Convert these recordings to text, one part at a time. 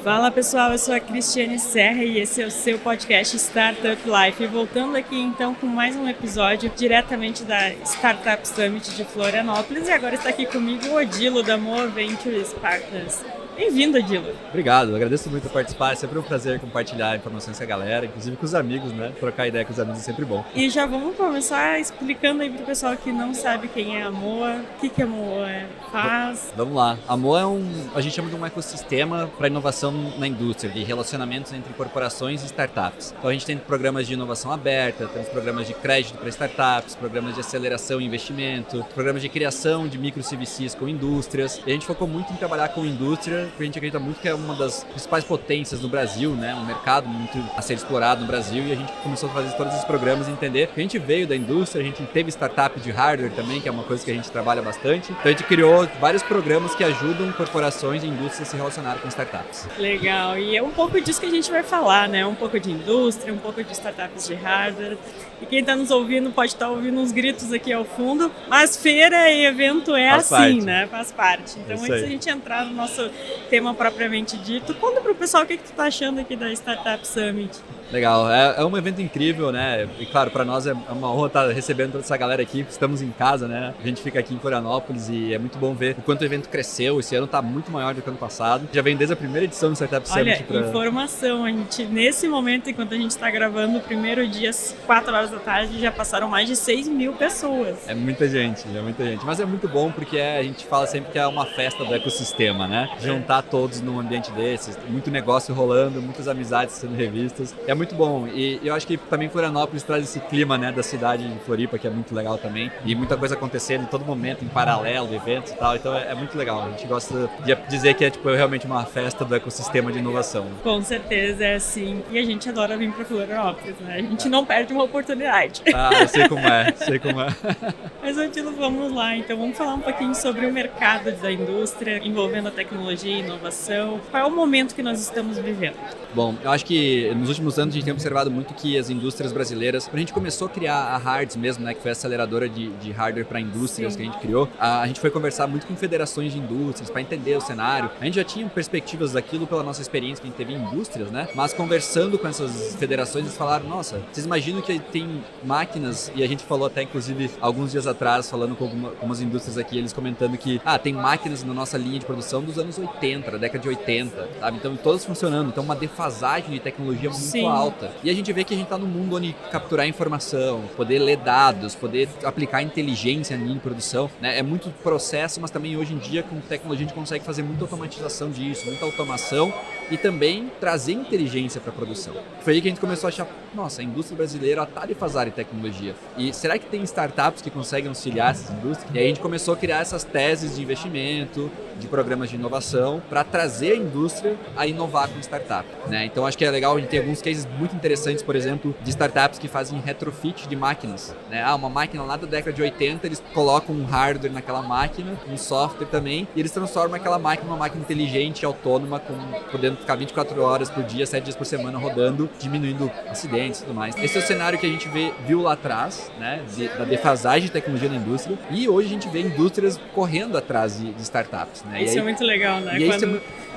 Fala pessoal, eu sou a Cristiane Serra e esse é o seu podcast Startup Life. E voltando aqui então com mais um episódio diretamente da Startup Summit de Florianópolis. E agora está aqui comigo o Odilo da Moa Ventures Partners. Bem-vindo, Odilo. Obrigado, agradeço muito participar, é sempre um prazer compartilhar informações com a galera, inclusive com os amigos, né? Trocar ideia com os amigos é sempre bom. E já vamos começar explicando aí para o pessoal que não sabe quem é a Moa, o que a Moa faz. Vamos lá, a Moa a gente chama de um ecossistema para inovação na indústria, de relacionamentos entre corporações e startups. Então a gente tem programas de inovação aberta, temos programas de crédito para startups, programas de aceleração e investimento, programas de criação de micro CVCs com indústrias. E a gente focou muito em trabalhar com indústria, porque a gente acredita muito que é uma das principais potências no Brasil, né? Um mercado muito a ser explorado no Brasil, e a gente começou a fazer todos esses programas e entender que a gente veio da indústria, a gente teve startup de hardware também, que é uma coisa que a gente trabalha bastante. Então a gente criou vários programas que ajudam corporações e indústrias a se relacionar com startups. Legal, e é um pouco disso que a gente vai falar, né? Um pouco de indústria, um pouco de startups de hardware. E quem está nos ouvindo pode estar ouvindo uns gritos aqui ao fundo, mas feira e evento Faz assim, parte. Né? Faz parte. Então, antes da gente entrar no nosso tema propriamente dito, conta para o pessoal o que tu está achando aqui da Startup Summit. Legal, é um evento incrível, né? E claro, para nós é uma honra estar recebendo toda essa galera aqui, estamos em casa, né? A gente fica aqui em Florianópolis e é muito bom ver o quanto o evento cresceu. Esse ano está muito maior do que o ano passado. Já vem desde a primeira edição do Startup Summit. Olha, informação, a gente, nesse momento, enquanto a gente está gravando, o primeiro dia, às 4 horas da tarde, já passaram mais de 6 mil pessoas. É muita gente. Mas é muito bom porque a gente fala sempre que é uma festa do ecossistema, né? Juntar todos num ambiente desses, muito negócio rolando, muitas amizades sendo revistas. É muito bom. E eu acho que também Florianópolis traz esse clima, né, da cidade de Floripa, que é muito legal também. E muita coisa acontecendo em todo momento, em paralelo, eventos e tal. Então é muito legal. A gente gosta de dizer que é realmente uma festa do ecossistema de inovação. Com certeza, é assim. E a gente adora vir para Florianópolis, né? A gente não perde uma oportunidade. Ah, eu sei como é. Mas, Odilo, vamos lá. Então, vamos falar um pouquinho sobre o mercado da indústria, envolvendo a tecnologia e inovação. Qual é o momento que nós estamos vivendo? Bom, eu acho que nos últimos anos a gente tem observado muito que as indústrias brasileiras, quando a gente começou a criar a Hards mesmo, né, que foi a aceleradora de hardware para indústrias. Sim. Que a gente criou, a gente foi conversar muito com federações de indústrias para entender o cenário. A gente já tinha perspectivas daquilo pela nossa experiência que a gente teve em indústrias, né? Mas conversando com essas federações, eles falaram, nossa, vocês imaginam que tem máquinas, e a gente falou até inclusive alguns dias atrás, falando com algumas indústrias aqui, eles comentando que tem máquinas na nossa linha de produção dos anos 80, da década de 80, sabe? Então todas funcionando, então uma defasagem de tecnologia muito Sim. alta. E a gente vê que a gente está num mundo onde capturar informação, poder ler dados, poder aplicar inteligência em produção, né? É muito processo, mas também hoje em dia com tecnologia a gente consegue fazer muita automatização disso, muita automação e também trazer inteligência para a produção. Foi aí que a gente começou a achar, nossa, a indústria brasileira está defasada em tecnologia. E será que tem startups que conseguem auxiliar essas indústrias? E aí a gente começou a criar essas teses de investimento, de programas de inovação, para trazer a indústria a inovar com startup, né? Então acho que é legal, a gente tem alguns cases muito interessantes, por exemplo, de startups que fazem retrofit de máquinas, né? Uma máquina lá da década de 80, eles colocam um hardware naquela máquina, um software também, e eles transformam aquela máquina numa máquina inteligente, autônoma, podendo ficar 24 horas por dia, 7 dias por semana rodando, diminuindo acidentes e tudo mais. Esse é o cenário que a gente viu lá atrás, né? Da defasagem de tecnologia na indústria, e hoje a gente vê indústrias correndo atrás de startups, né? Isso é muito legal, né? E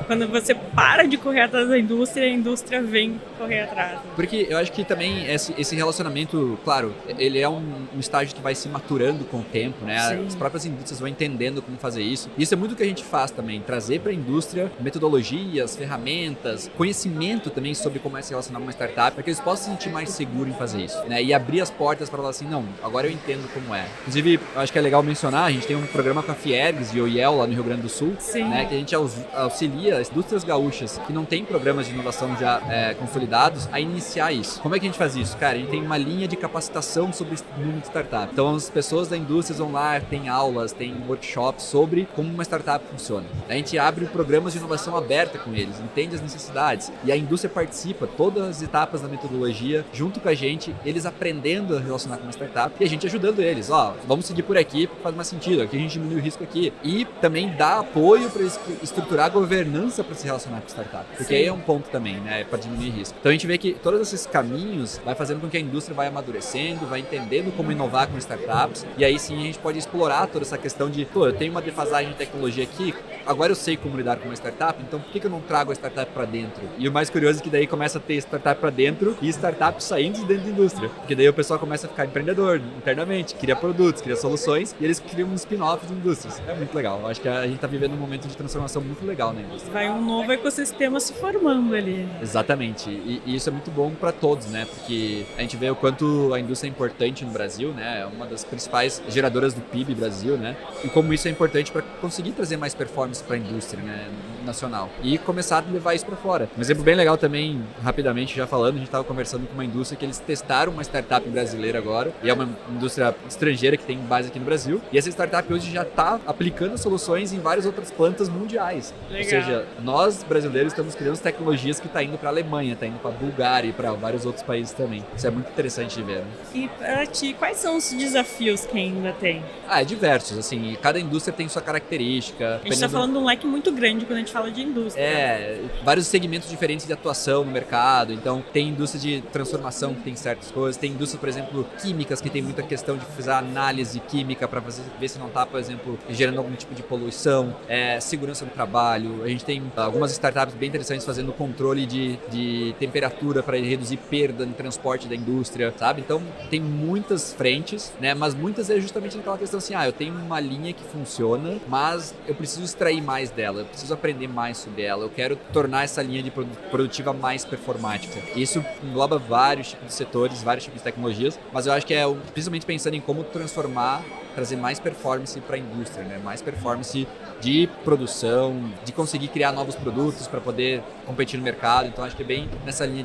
Quando você para de correr atrás da indústria, a indústria vem correr atrás. Né? Porque eu acho que também esse relacionamento, claro, ele é um estágio que vai se maturando com o tempo, né? Sim. As próprias indústrias vão entendendo como fazer isso. Isso é muito o que a gente faz também, trazer para a indústria metodologias, ferramentas, conhecimento também sobre como é se relacionar com uma startup, para que eles possam se sentir mais seguros em fazer isso, né? E abrir as portas para falar assim, não, agora eu entendo como é. Inclusive, eu acho que é legal mencionar, a gente tem um programa com a Fiergs e o IEL lá no Rio Grande do Sul, né? Que a gente auxilia as indústrias gaúchas que não têm programas de inovação já consolidados a iniciar isso. Como é que a gente faz isso? Cara, a gente tem uma linha de capacitação sobre o mundo de startup. Então as pessoas da indústria vão lá, tem aulas, tem workshops sobre como uma startup funciona. A gente abre programas de inovação aberta com eles, entende as necessidades e a indústria participa, todas as etapas da metodologia, junto com a gente, eles aprendendo a relacionar com uma startup e a gente ajudando eles. Vamos seguir por aqui porque faz mais sentido, aqui a gente diminui o risco aqui. E também dá apoio para estruturar a governança para se relacionar com startup. Porque aí é um ponto também, né, para diminuir risco. Então a gente vê que todos esses caminhos vai fazendo com que a indústria vai amadurecendo, vai entendendo como inovar com de startups, e aí sim a gente pode explorar toda essa questão de, eu tenho uma defasagem de tecnologia aqui, agora eu sei como lidar com uma startup, então por que eu não trago a startup para dentro? E o mais curioso é que daí começa a ter startup para dentro e startups saindo de dentro da indústria, porque daí o pessoal começa a ficar empreendedor internamente, cria produtos, cria soluções, e eles criam um spin-off de indústrias. É muito legal, eu acho que a gente está vivendo um momento de transformação muito legal na indústria. Vai um novo ecossistema se formando ali. Exatamente, e isso é muito bom para todos, né? Porque a gente vê o quanto a indústria é importante no Brasil, né? É uma das principais geradoras do PIB Brasil, né? E como isso é importante para conseguir trazer mais performance para a indústria, né? Nacional. E começar a levar isso para fora. Um exemplo bem legal também, rapidamente já falando, a gente estava conversando com uma indústria que eles testaram uma startup brasileira agora, e é uma indústria estrangeira que tem base aqui no Brasil, e essa startup hoje já está aplicando soluções em várias outras plantas mundiais. Legal. Ou seja, nós brasileiros estamos criando tecnologias que está indo para a Alemanha, está indo para a Bulgária e para vários outros países também. Isso é muito interessante de ver, né? E para ti, quais são os desafios que ainda tem? É diversos, assim, cada indústria tem sua característica. A gente está falando de um leque muito grande quando a gente fala de indústria. Vários segmentos diferentes de atuação no mercado. Então, tem indústria de transformação que tem certas coisas, tem indústria, por exemplo, químicas, que tem muita questão de fazer análise química para ver se não está, por exemplo, gerando algum tipo de poluição, segurança no trabalho. A gente tem algumas startups bem interessantes fazendo controle de temperatura para reduzir perda no transporte da indústria, sabe? Então, tem muitas frentes, né? Mas muitas é justamente naquela questão assim, eu tenho uma linha que funciona, mas eu preciso extrair mais dela, eu preciso aprender mais sobre ela, eu quero tornar essa linha de produtiva mais performática. Isso engloba vários tipos de setores, vários tipos de tecnologias, mas eu acho que principalmente pensando em como transformar, trazer mais performance para a indústria, né? Mais performance de produção, de conseguir criar novos produtos para poder competir no mercado. Então acho que é bem nessa linha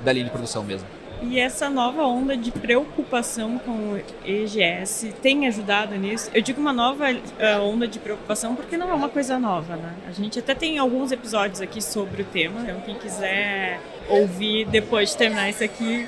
da linha de produção mesmo. E essa nova onda de preocupação com o ESG tem ajudado nisso? Eu digo uma nova onda de preocupação porque não é uma coisa nova, né? A gente até tem alguns episódios aqui sobre o tema, então quem quiser ouvir depois de terminar isso aqui,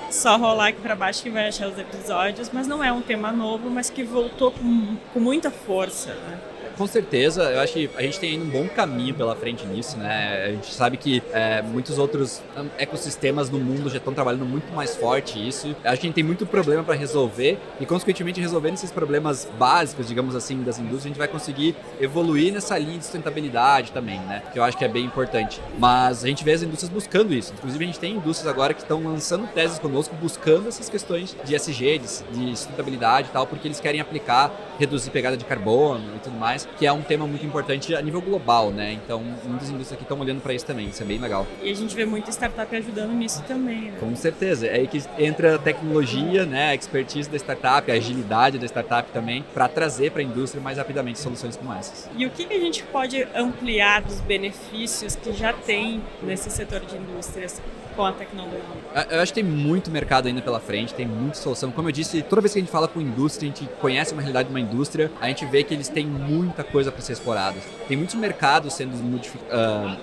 só rolar aqui para baixo que vai achar os episódios, mas não é um tema novo, mas que voltou com muita força, né? Com certeza, eu acho que a gente tem ainda um bom caminho pela frente nisso, né? A gente sabe que muitos outros ecossistemas no mundo já estão trabalhando muito mais forte isso. Acho que a gente tem muito problema para resolver e, consequentemente, resolvendo esses problemas básicos, digamos assim, das indústrias, a gente vai conseguir evoluir nessa linha de sustentabilidade também, né? Que eu acho que é bem importante. Mas a gente vê as indústrias buscando isso. Inclusive, a gente tem indústrias agora que estão lançando teses conosco, buscando essas questões de ESG, de sustentabilidade e tal, porque eles querem aplicar, reduzir pegada de carbono e tudo mais, que é um tema muito importante a nível global, né? Então, muitas indústrias aqui estão olhando para isso também, isso é bem legal. E a gente vê muita startup ajudando nisso também, né? Com certeza, é aí que entra a tecnologia, né? A expertise da startup, a agilidade da startup também, para trazer para a indústria mais rapidamente soluções como essas. E o que a gente pode ampliar dos benefícios que já tem nesse setor de indústrias com a tecnologia? Eu acho que tem muito mercado ainda pela frente, tem muita solução. Como eu disse, toda vez que a gente fala com indústria, a gente conhece uma realidade de uma indústria, a gente vê que eles têm muita coisa para ser explorada. Tem muitos mercados sendo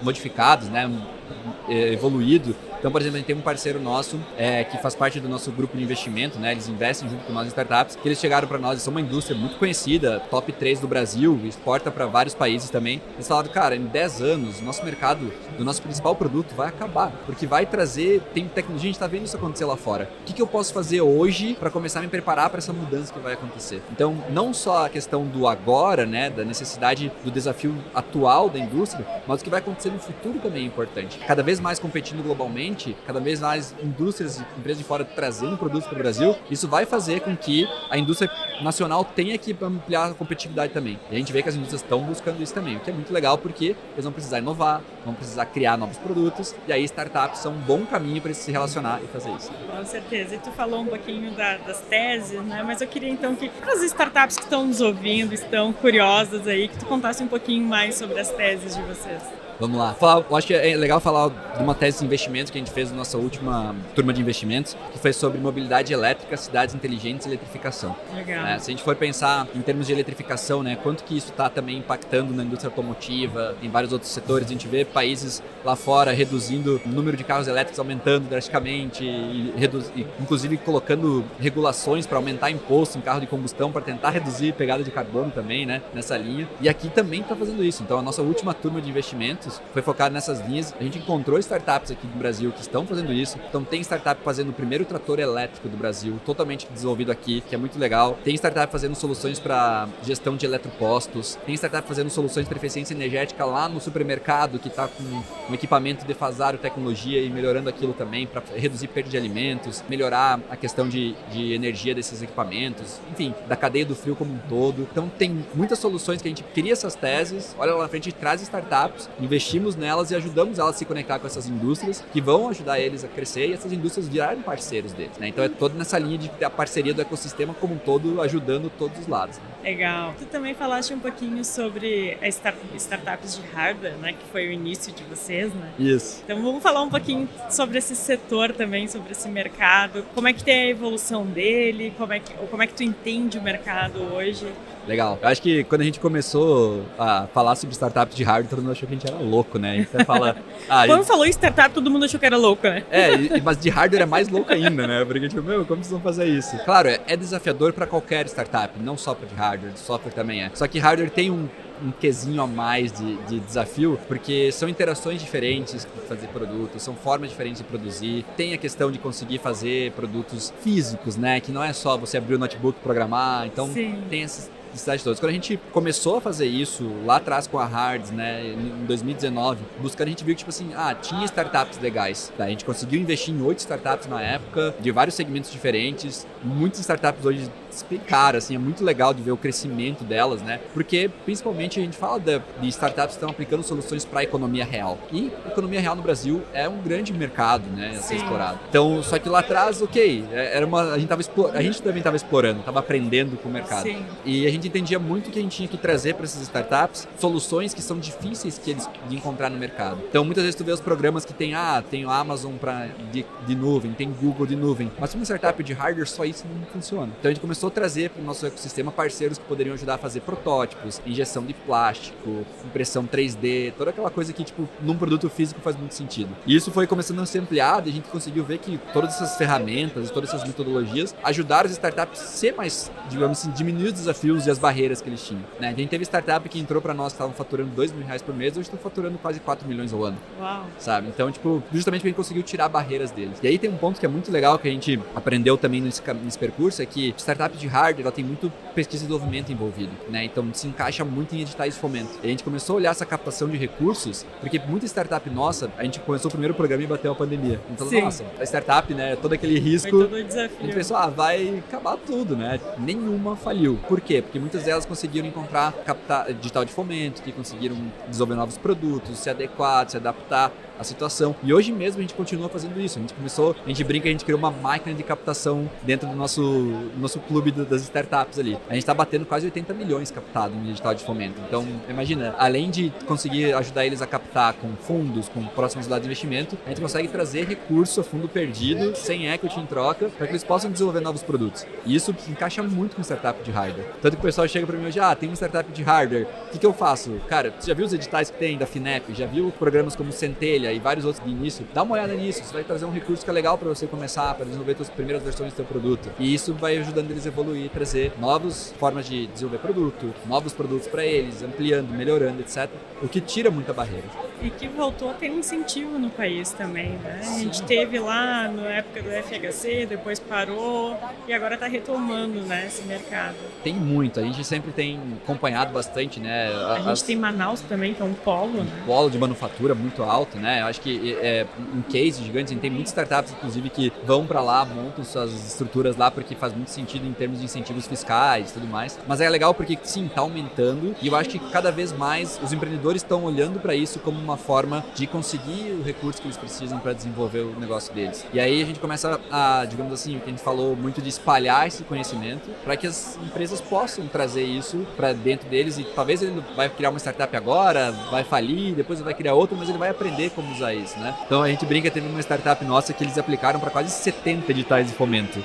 modificados, né? Evoluído. Então, por exemplo, a gente tem um parceiro nosso que faz parte do nosso grupo de investimento, né? Eles investem junto com nós em startups, que eles chegaram para nós, eles são uma indústria muito conhecida, top 3 do Brasil, exporta para vários países também. Eles falaram, cara, em 10 anos, o nosso mercado do nosso principal produto vai acabar, porque vai trazer, tem tecnologia, a gente está vendo isso acontecer lá fora. O que eu posso fazer hoje para começar a me preparar para essa mudança que vai acontecer? Então, não só a questão do agora, né? Da necessidade do desafio atual da indústria, mas o que vai acontecer no futuro também é importante. Cada vez mais competindo globalmente, cada vez mais indústrias e empresas de fora trazendo produtos para o Brasil, isso vai fazer com que a indústria nacional tenha que ampliar a competitividade também. E a gente vê que as indústrias estão buscando isso também, o que é muito legal porque eles vão precisar inovar, vão precisar criar novos produtos, e aí startups são um bom caminho para se relacionar e fazer isso. Com certeza. E tu falou um pouquinho das teses, né? Mas eu queria então que as startups que estão nos ouvindo, estão curiosas aí, que tu contasse um pouquinho mais sobre as teses de vocês. Vamos lá. Eu acho que é legal falar de uma tese de investimento que a gente fez na nossa última turma de investimentos, que foi sobre mobilidade elétrica, cidades inteligentes e eletrificação. Legal. Se a gente for pensar em termos de eletrificação, né, quanto que isso está também impactando na indústria automotiva, em vários outros setores, a gente vê países lá fora reduzindo o número de carros elétricos, aumentando drasticamente, e inclusive colocando regulações para aumentar imposto em carro de combustão, para tentar reduzir pegada de carbono também, né, nessa linha. E aqui também está fazendo isso. Então, a nossa última turma de investimentos, produtos foi focado nessas linhas. A gente encontrou startups aqui no Brasil que estão fazendo isso. Então tem startup fazendo o primeiro trator elétrico do Brasil, totalmente desenvolvido aqui, que é muito legal. Tem startup fazendo soluções para gestão de eletropostos. Tem startup fazendo soluções para eficiência energética lá no supermercado, que está com um equipamento defasado, tecnologia e melhorando aquilo também para reduzir perda de alimentos, melhorar a questão de energia desses equipamentos, enfim, da cadeia do frio como um todo. Então tem muitas soluções que a gente cria essas teses, olha lá na frente, a gente traz startups, investimos nelas e ajudamos elas a se conectar com essas indústrias que vão ajudar eles a crescer e essas indústrias virarem parceiros deles, né? Então é toda nessa linha de a parceria do ecossistema como um todo, ajudando todos os lados, né? Legal. Tu também falaste um pouquinho sobre as startups de hardware, né? Que foi o início de vocês, né? Isso. Então vamos falar um pouquinho sobre esse setor também, sobre esse mercado. Como é que tem a evolução dele? Como é que tu entende o mercado hoje? Legal. Eu acho que quando a gente começou a falar sobre startups de hardware, todo mundo achou que a gente era louco, né? A gente até fala... Quando falou em startup, todo mundo achou que era louco, né? Mas de hardware é mais louco ainda, né? Porque, tipo, como vocês vão fazer isso? Claro, é desafiador para qualquer startup, não só para de hardware, de software também é. Só que hardware tem um quesinho a mais de desafio, porque são interações diferentes de fazer produtos, são formas diferentes de produzir, tem a questão de conseguir fazer produtos físicos, né? Que não é só você abrir o notebook e programar, então Sim. tem essas necessidades todas. Quando a gente começou a fazer isso lá atrás com a Hards, né, em 2019, buscando, a gente viu que, tipo assim, tinha startups legais. Tá? A gente conseguiu investir em 8 startups na época, de vários segmentos diferentes. Muitas startups hoje explicaram, assim, é muito legal de ver o crescimento delas, né? Porque, principalmente, a gente fala de startups que estão aplicando soluções para a economia real. E a economia real no Brasil é um grande mercado, né, a ser explorado. Então, só que lá atrás, a gente também estava explorando, estava aprendendo com o mercado. Sim. E a gente entendia muito que a gente tinha que trazer para essas startups soluções que são difíceis de encontrar no mercado. Então, muitas vezes tu vê os programas que tem o Amazon de nuvem, tem Google de nuvem, mas uma startup de hardware, só isso não funciona. Então, a gente começou a trazer para o nosso ecossistema parceiros que poderiam ajudar a fazer protótipos, injeção de plástico, impressão 3D, toda aquela coisa que, tipo, num produto físico faz muito sentido. E isso foi começando a ser ampliado e a gente conseguiu ver que todas essas ferramentas, todas essas metodologias ajudaram as startups a ser mais, digamos assim, diminuir os desafios e as barreiras que eles tinham, né? A gente teve startup que entrou para nós, que estavam faturando R$2.000 por mês, hoje estão faturando quase 4 milhões ao ano. Uau. Sabe? Então, tipo, justamente porque a gente conseguiu tirar barreiras deles. E aí tem um ponto que é muito legal que a gente aprendeu também nesse percurso, é que startup de hardware, ela tem muito pesquisa e desenvolvimento envolvido, né? Então se encaixa muito em editais de fomento. E a gente começou a olhar essa captação de recursos, porque muita startup nossa, a gente começou o primeiro programa e bateu a pandemia. Então, nossa, a startup, né, todo aquele risco, foi todo o desafio. A gente pensou, vai acabar tudo, né? Nenhuma faliu. Por quê? Porque muitas delas conseguiram encontrar edital de fomento, que conseguiram desenvolver novos produtos, se adequar, se adaptar à situação. E hoje mesmo a gente continua fazendo isso. A gente brinca, a gente criou uma máquina de captação dentro do nosso clube das startups ali. A gente está batendo quase 80 milhões captado em edital de fomento. Então, imagina, além de conseguir ajudar eles a captar com fundos, com próximos lados de investimento, a gente consegue trazer recurso a fundo perdido, sem equity em troca, para que eles possam desenvolver novos produtos. E isso encaixa muito com startup de hardware. Tanto que o pessoal chega para mim hoje, tem uma startup de hardware, o que eu faço? Cara, você já viu os editais que tem da FINEP? Já viu programas como Centelha e vários outros de início? Dá uma olhada nisso, você vai trazer um recurso que é legal para você começar, para desenvolver as primeiras versões do seu produto. E isso vai ajudando eles a evoluir, trazer novas formas de desenvolver produto, novos produtos para eles, ampliando, melhorando, etc. O que tira muita barreira. E que voltou a ter um incentivo no país também, né? A gente teve lá na época do FHC, depois parou e agora está retomando, né, esse mercado. Tem muito, a gente sempre tem acompanhado bastante, né? A gente tem Manaus também, que é um polo, né? Um polo de manufatura muito alto, né? Eu acho que é um case gigante, a gente tem muitas startups, inclusive, que vão para lá, montam suas estruturas lá, porque faz muito sentido em termos de incentivos fiscais e tudo mais. Mas é legal porque, sim, está aumentando e eu acho que cada vez mais os empreendedores estão olhando para isso como uma forma de conseguir o recurso que eles precisam para desenvolver o negócio deles. E aí a gente começa a, digamos assim, o que a gente falou muito de espalhar esse conhecimento para que as empresas possam trazer isso para dentro deles e talvez ele vai criar uma startup agora, vai falir, depois ele vai criar outra, mas ele vai aprender como usar isso, né? Então a gente brinca, teve uma startup nossa que eles aplicaram para quase 70 editais de fomento.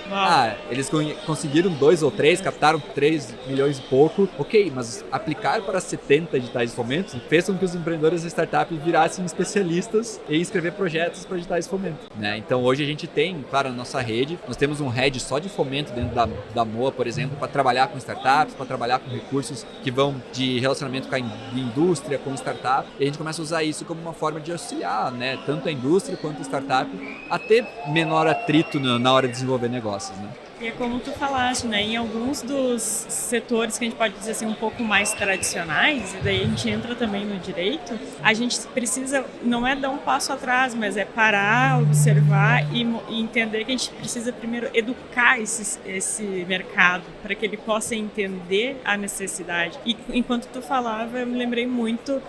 Eles conseguiram 2 ou 3, captaram 3 milhões e pouco, ok, mas aplicar para 70 editais de fomento fez com que os empreendedores da startup startups virassem especialistas em escrever projetos para editais de fomento, né? Então hoje a gente tem, claro, na nossa rede, nós temos um head só de fomento dentro da MOA, por exemplo, para trabalhar com startups, para trabalhar com recursos que vão de relacionamento com a indústria, com startup, e a gente começa a usar isso como uma forma de auxiliar, né, tanto a indústria quanto a startup a ter menor atrito na hora de desenvolver negócios, né? E é como tu falaste, né? Em alguns dos setores que a gente pode dizer assim um pouco mais tradicionais, e daí a gente entra também no direito, a gente precisa, não é dar um passo atrás, mas é parar, observar e entender que a gente precisa primeiro educar esse mercado para que ele possa entender a necessidade. E enquanto tu falava, eu me lembrei muito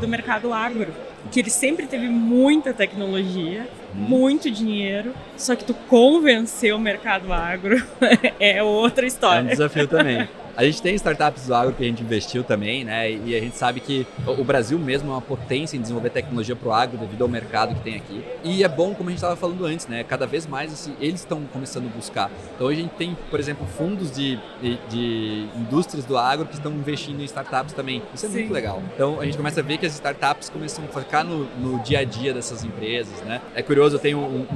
do mercado agro, que ele sempre teve muita tecnologia, muito dinheiro, só que tu convencer o mercado agro é outra história. É um desafio também. A gente tem startups do agro que a gente investiu também, né? E a gente sabe que o Brasil mesmo é uma potência em desenvolver tecnologia para o agro devido ao mercado que tem aqui. E é bom, como a gente estava falando antes, né? Cada vez mais eles estão começando a buscar. Então hoje a gente tem, por exemplo, fundos de indústrias do agro que estão investindo em startups também. Isso é muito legal. Então a gente começa a ver que as startups começam a focar no dia a dia dessas empresas, né? É curioso, eu tenho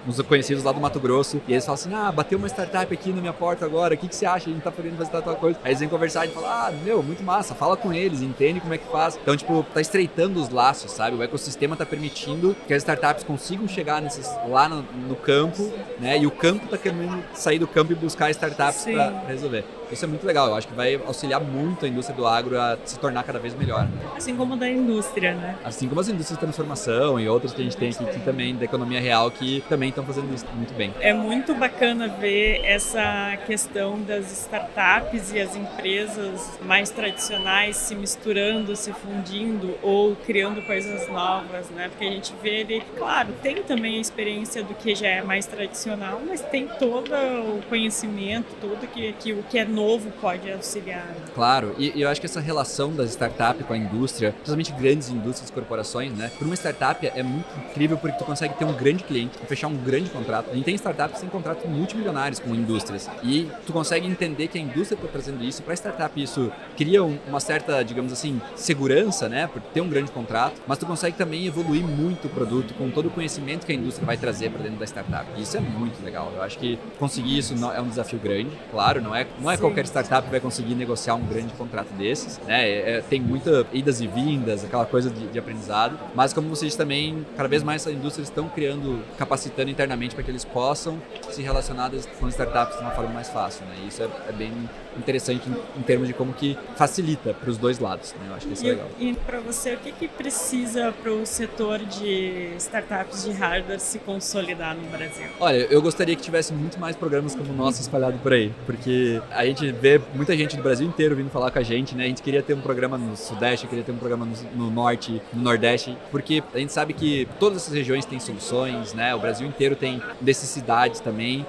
uns conhecidos lá do Mato Grosso e eles falam assim, bateu uma startup aqui na minha porta agora, o que você acha? A gente tá podendo fazer tal coisa. Aí eles vêm conversar e falam, muito massa, fala com eles, entende como é que faz. Então, tipo, tá estreitando os laços, sabe? O ecossistema tá permitindo que as startups consigam chegar lá no campo, né? E o campo tá querendo sair do campo e buscar startups para resolver. Isso é muito legal, eu acho que vai auxiliar muito a indústria do agro a se tornar cada vez melhor. Né? Assim como da indústria, né? Assim como as indústrias de transformação e outras que a gente tem aqui também, da economia real, que também estão fazendo isso muito bem. É muito bacana ver essa questão das startups e as empresas mais tradicionais se misturando, se fundindo ou criando coisas novas, né? Porque a gente vê ele, claro, tem também a experiência do que já é mais tradicional, mas tem todo o conhecimento, tudo que o que é novo pode auxiliar. Claro, e eu acho que essa relação das startups com a indústria, principalmente grandes indústrias, corporações, né? Para uma startup é muito incrível porque tu consegue ter um grande cliente, fechar um grande contrato. A gente tem startups que têm contratos multimilionários com indústrias e tu consegue entender que a indústria está trazendo isso. Para a startup isso cria uma certa, digamos assim, segurança, né? Por ter um grande contrato, mas tu consegue também evoluir muito o produto com todo o conhecimento que a indústria vai trazer para dentro da startup. E isso é muito legal. Eu acho que conseguir isso é um desafio grande, claro, não é qualquer startup que vai conseguir negociar um grande contrato desses, né? Tem muitas idas e vindas, aquela coisa de aprendizado, mas como você disse também, cada vez mais essas indústrias estão criando, capacitando internamente para que eles possam se relacionar com startups de uma forma mais fácil, né? E isso é bem interessante em termos de como que facilita para os dois lados, né? Eu acho que isso é legal. E para você, o que precisa para o setor de startups de hardware se consolidar no Brasil? Olha, eu gostaria que tivesse muito mais programas como o nosso espalhado por aí, porque a gente vê muita gente do Brasil inteiro vindo falar com a gente, né? A gente queria ter um programa no Sudeste, queria ter um programa no Norte, no Nordeste, porque a gente sabe que todas essas regiões têm soluções, né? O Brasil inteiro tem necessidades também,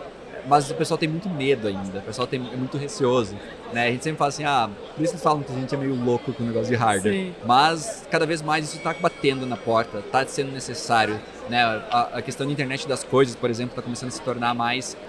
mas o pessoal tem muito medo ainda, o pessoal é muito receoso, né? A gente sempre fala assim, por isso que falam que a gente é meio louco com o negócio de hardware. Sim. Mas cada vez mais isso está batendo na porta, está sendo necessário, né? A questão da internet das coisas, por exemplo, está começando a se tornar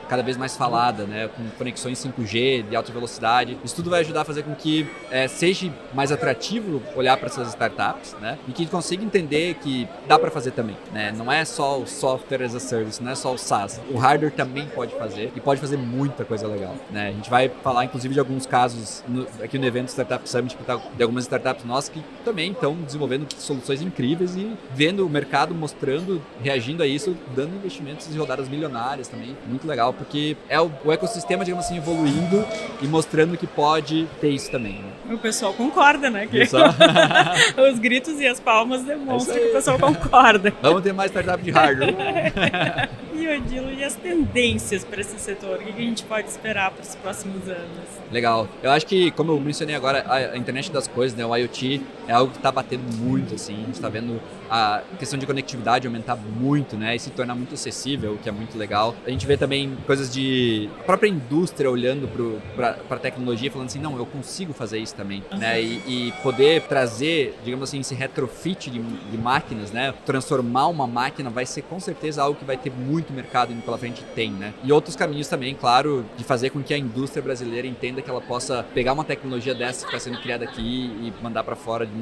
cada vez mais falada, né? Com conexões 5G de alta velocidade. Isso tudo vai ajudar a fazer com que seja mais atrativo olhar para essas startups, né? E que consiga entender que dá para fazer também, né? Não é só o software as a service, não é só o SaaS. O hardware também pode fazer e pode fazer muita coisa legal, né? A gente vai falar inclusive de alguns casos aqui no evento Startup Summit de algumas startups nossas que também estão desenvolvendo soluções incríveis e vendo o mercado mostrando, reagindo a isso, dando investimentos de rodadas milionárias também. Muito legal, porque é o ecossistema, digamos assim, evoluindo e mostrando que pode ter isso também. Né? O pessoal concorda, né? Que os gritos e as palmas demonstram que o pessoal concorda. Vamos ter mais startup de hardware. E, Odilo, e as tendências para esse setor? O que a gente pode esperar para os próximos anos? Legal. Eu acho que, como eu mencionei agora, a internet das coisas, né, o IoT, é algo que está batendo muito, assim. A gente está vendo a questão de conectividade aumentar muito, né, e se tornar muito acessível, o que é muito legal. A gente vê também coisas de a própria indústria olhando para a tecnologia, falando assim, não, eu consigo fazer isso também, né, e poder trazer, digamos assim, esse retrofit de máquinas, né, transformar uma máquina vai ser com certeza algo que vai ter muito mercado indo pela frente, tem, né. E outros caminhos também, claro, de fazer com que a indústria brasileira entenda que ela possa pegar uma tecnologia dessa que está sendo criada aqui e mandar para fora de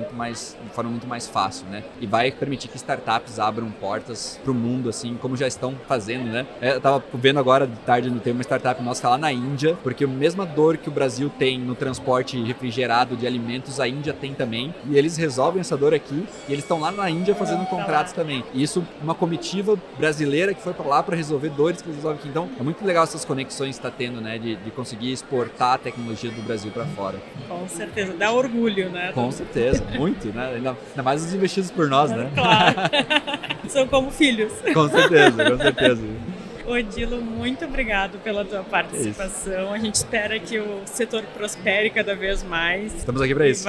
forma muito mais fácil, né? E vai permitir que startups abram portas para o mundo, assim, como já estão fazendo, né? Eu estava vendo agora de tarde, tem uma startup nossa que está lá na Índia, porque a mesma dor que o Brasil tem no transporte refrigerado de alimentos, a Índia tem também, e eles resolvem essa dor aqui, e eles estão lá na Índia fazendo contratos também. E isso, uma comitiva brasileira que foi para lá para resolver dores que eles resolvem aqui. Então, é muito legal essas conexões que está tendo, né? De conseguir exportar a tecnologia do Brasil para fora. Com certeza, dá orgulho, né? Com certeza, muito, né? Ainda mais os investidos por nós, né? Claro. São como filhos. Com certeza, com certeza. Odilo, muito obrigado pela tua participação. A gente espera que o setor prospere cada vez mais. Estamos aqui para isso.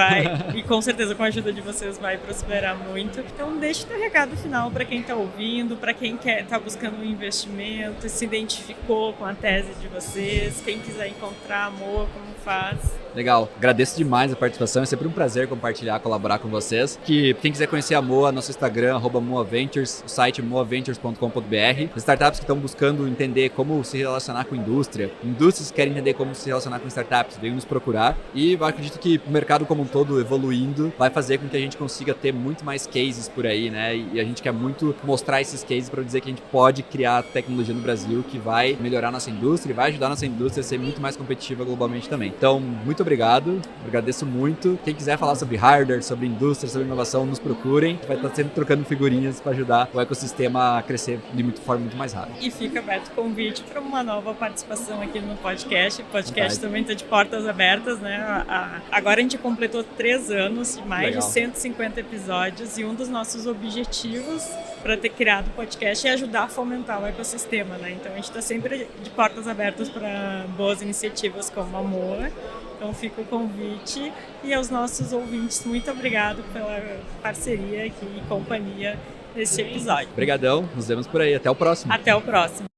E com certeza com a ajuda de vocês vai prosperar muito. Então deixa o teu recado final para quem está ouvindo, para quem está buscando um investimento, se identificou com a tese de vocês, quem quiser encontrar a Moa, como faz. Legal, agradeço demais a participação, é sempre um prazer compartilhar, colaborar com vocês. Quem quiser conhecer a Moa, nosso Instagram, @MoaVentures, o site moaventures.com.br. As startups que estão buscando entender como se relacionar com indústria, indústrias que querem entender como se relacionar com startups, venham nos procurar. E eu acredito que o mercado como um todo evoluindo vai fazer com que a gente consiga ter muito mais cases por aí, né? E a gente quer muito mostrar esses cases para dizer que a gente pode criar tecnologia no Brasil que vai melhorar nossa indústria e vai ajudar nossa indústria a ser muito mais competitiva globalmente também. Então, muito obrigado, agradeço muito. Quem quiser falar sobre hardware, sobre indústria, sobre inovação, nos procurem. A gente vai estar sempre trocando figurinhas para ajudar o ecossistema a crescer de forma muito mais rápida. E fica aberto o convite para uma nova participação aqui no podcast. O podcast também está de portas abertas, né? Agora a gente completou 3 anos, mais de 150 episódios, e um dos nossos objetivos para ter criado o podcast é ajudar a fomentar o ecossistema, né? Então a gente está sempre de portas abertas para boas iniciativas como a Moa. Então fica o convite, e aos nossos ouvintes, muito obrigado pela parceria aqui e companhia nesse episódio. Obrigadão, nos vemos por aí, até o próximo. Até o próximo.